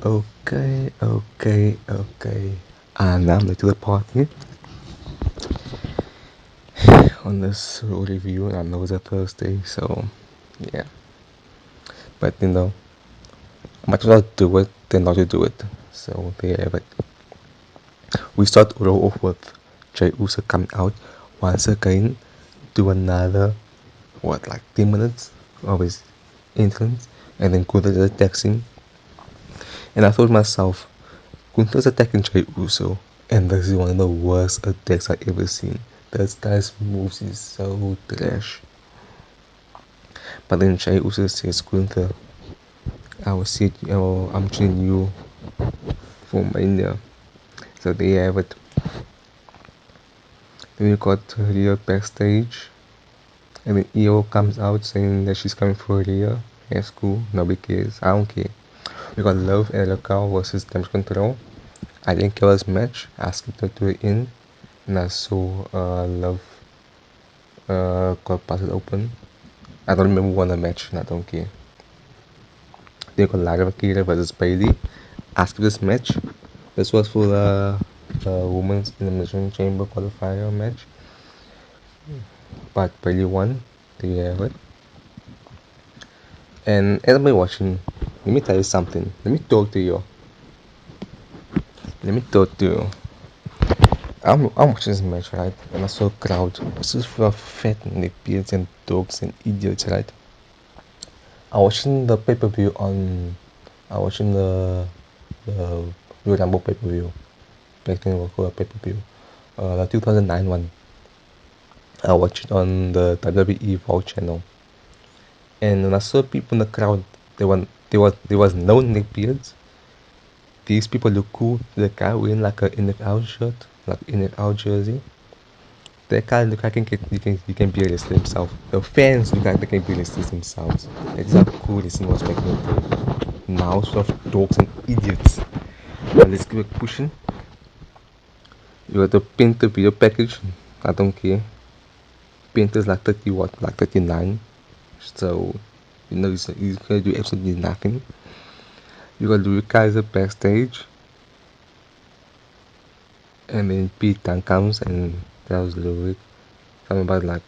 Okay. And I'm late to the party on this review. I know it's a Thursday, so yeah. But much rather do it than not to do it. So there you have it. We start off with Jay Uso coming out once again to another, like 10 minutes of his entrance, and then Gunther attacking. And I thought to myself, Gunther's attacking Jey Uso, and this is one of the worst attacks I've ever seen. This guy's moves is so trash. But then Jey Uso says, Gunther, I'm choosing you for Mania. So there you have it. Then you got Rhea backstage, and then Io comes out saying that she's coming for Rhea. That's cool, nobody cares, I don't care. We got Love and Raquel versus Damage Control. I didn't kill this match, I skipped it to the end, and I saw Love got busted open. I don't remember who won the match, and I don't care. They got Lara Vakira versus Bailey. After this match, this was for the Women's Elimination Chamber qualifier match, but Bailey won. There you have it. And everybody watching, let me tell you something. Let me talk to you. Let me talk to you. I'm watching this match, right? And I saw a crowd. This is full of fat niggas and dogs and idiots, right? I'm watching the pay per view on. I'm watching the Royal Rumble pay per view. Back then it was called a pay per view. The 2009 one. I watched it on the WWE Vault channel. And when I saw people in the crowd, there was no neckbeards. These people look cool. The guy wearing like a NFL shirt, like NFL jersey. That guy look like he can be realistic himself. The fans look like they can be realistic themselves. That's how cool this thing was back in the day. Now sort of dogs and idiots. Now let's keep it pushing. You got the printer video package. I don't care. Printer's like 30 watt, like 39. So he's gonna do absolutely nothing. You got Louis Kaiser backstage, and then Pete Dunne comes and tells Louis something about like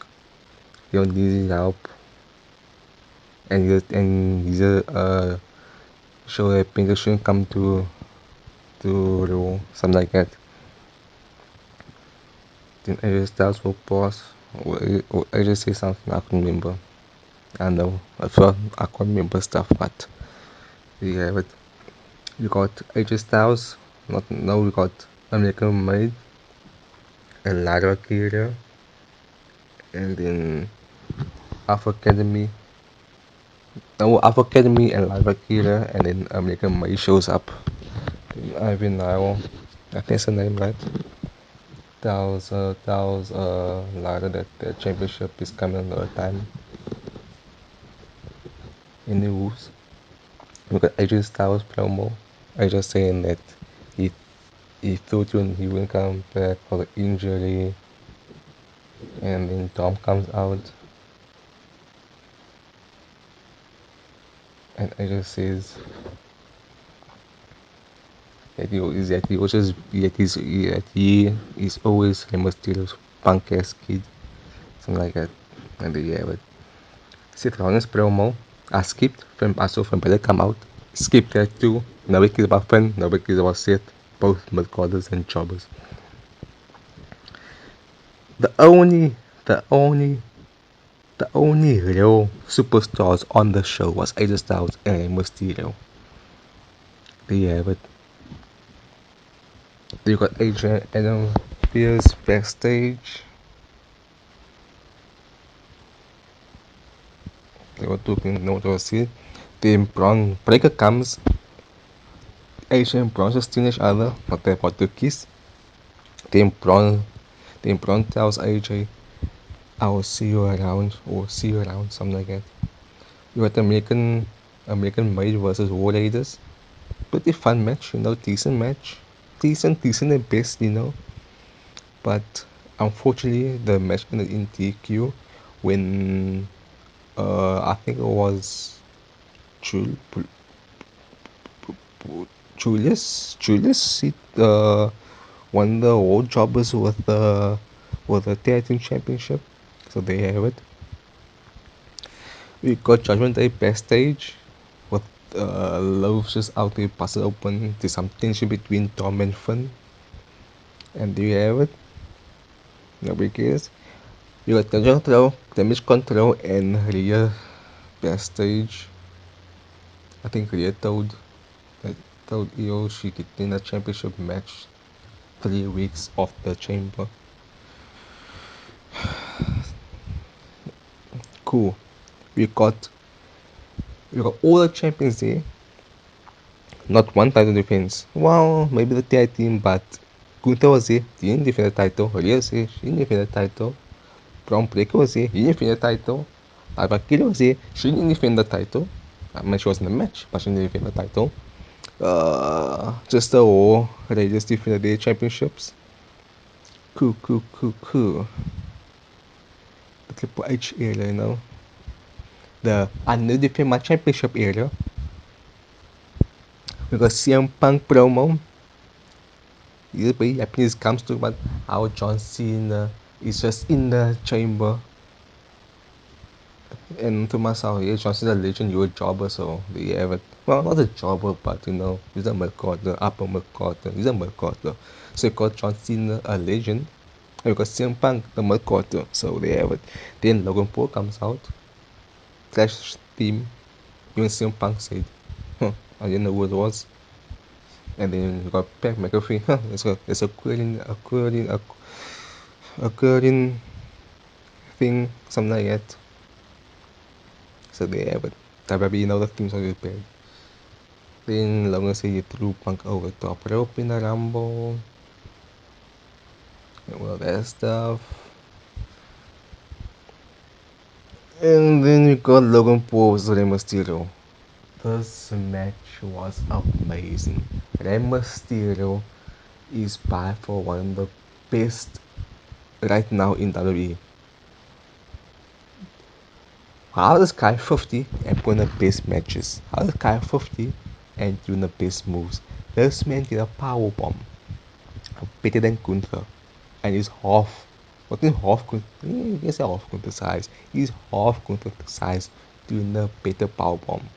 he don't need his help, and he's show that Printer shouldn't come to Raw, something like that. Then AJ Styles will pause, or AJ say something I couldn't remember. I know I thought I can't remember stuff, but yeah, but we got AJ Styles, not now we got American Made and Lara Kira, and then Alpha Academy. No, Alpha Academy and Lara Kira, and then American Made shows up. Ivan Nile, I think it's the name, right? Tells Lara that the championship is coming another time in the Wolves. We got AJ Styles promo. AJ saying that he he thought he wouldn't come back for the injury, and then Dom comes out and AJ says that he is always Rey Mysterio's punk ass kid, something like that. And yeah, but Seth Rollins promo, I saw Finn Balor come out, skipped that too. Nobody cares about Finn, nobody cares about Seth, both mid-carders and jobbers. The only, the only, the only real superstars on the show was AJ Styles and Rey Mysterio. There you have it. You got Adrian Adam Pierce backstage. They were talking, no one was here. Then Braun Breaker comes. AJ and Braun just steal each other, but they're about to kiss. Then Braun tells AJ, I will see you around, or see you around, something like that. You got American Made versus War Raiders. Pretty fun match, decent match. Decent at best, But unfortunately, the match ended in DQ when I think it was Jul, Julius, he won the World Jobbers with the tag team championship. So there you have it. We got Judgment Day backstage with Lowe's just out there busted open. There's some tension between Dom and Finn. And there you have it. Nobody cares. You got Damage Control, and Rhea backstage. I think Rhea told Io she could win a championship match 3 weeks off the chamber. Cool. We got we got all the champions there. Not one title defense. Well, maybe the tag team, but Gunther was here. He didn't defend the title. Rhea was here. She didn't defend the title. Braun Breaker was here. He didn't defend the title. Valkyria was here. She didn't defend the title. I mean, she was in the match, but she didn't defend the title. Just the war. They just defended their championships. Cool. The Triple H era, you know. The I need to defend my championship era. We got CM Punk promo. Everybody happiness comes to but how John Cena is just in the chamber. And to myself, yeah, John Cena legend, you're a jobber, so they have it. Well, not a jobber, but you know, he's a McCarter, upper McCarter, he's a McCarter. So you got John Cena a legend, and you got CM Punk the McCarter, so they have it. Then Logan Paul comes out, Clash theme, even CM Punk said, I didn't know who it was. And then you got Pat McAfee, it's a Korean thing, something like that. So they have it. WWE know the teams are prepared. Then Logan said you threw Punk over top rope in the Rumble. And all that stuff. And then we got Logan Paul vs Rey Mysterio. This match was amazing. Rey Mysterio is by far one of the best right now in WWE. How is guy 50 and putting the best matches? How is guy 50 and doing the best moves? This man did a power bomb better than Gunther, and he's half. What is half Gunther? You can say half Gunther size. He's half Gunther size doing a better power bomb.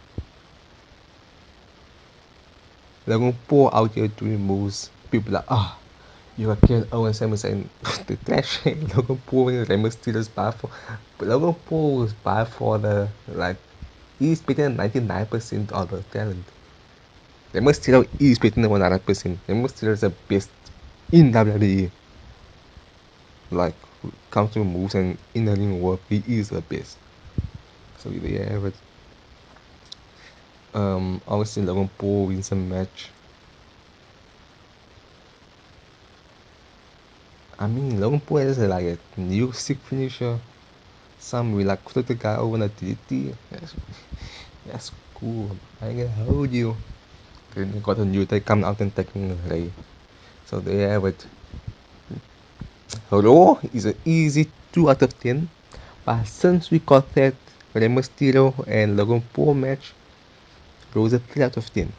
Logan Paul out here doing moves. People like you got killed Owen Samuels and the trash Logan Paul and Rey Mysterio's bad for, but Logan Paul was bad for the like. He's better than 99% of the talent. Rey Mysterio is better than 100%. Rey Mysterio is the best in WWE. Like, comes to moves and in the ring work, he is the best. So there you have it. Obviously Logan Paul wins a match. I mean, Logan Paul has like a new sick finisher. Some will like put the guy over the DDT. That's cool. I ain't gonna hold you. Then you got a new guy come out and taking Ray. So there you have it. Raw is an easy 2 out of 10. But since we got that Rey Mysterio and Logan Paul match, Raw is a 3 out of 10.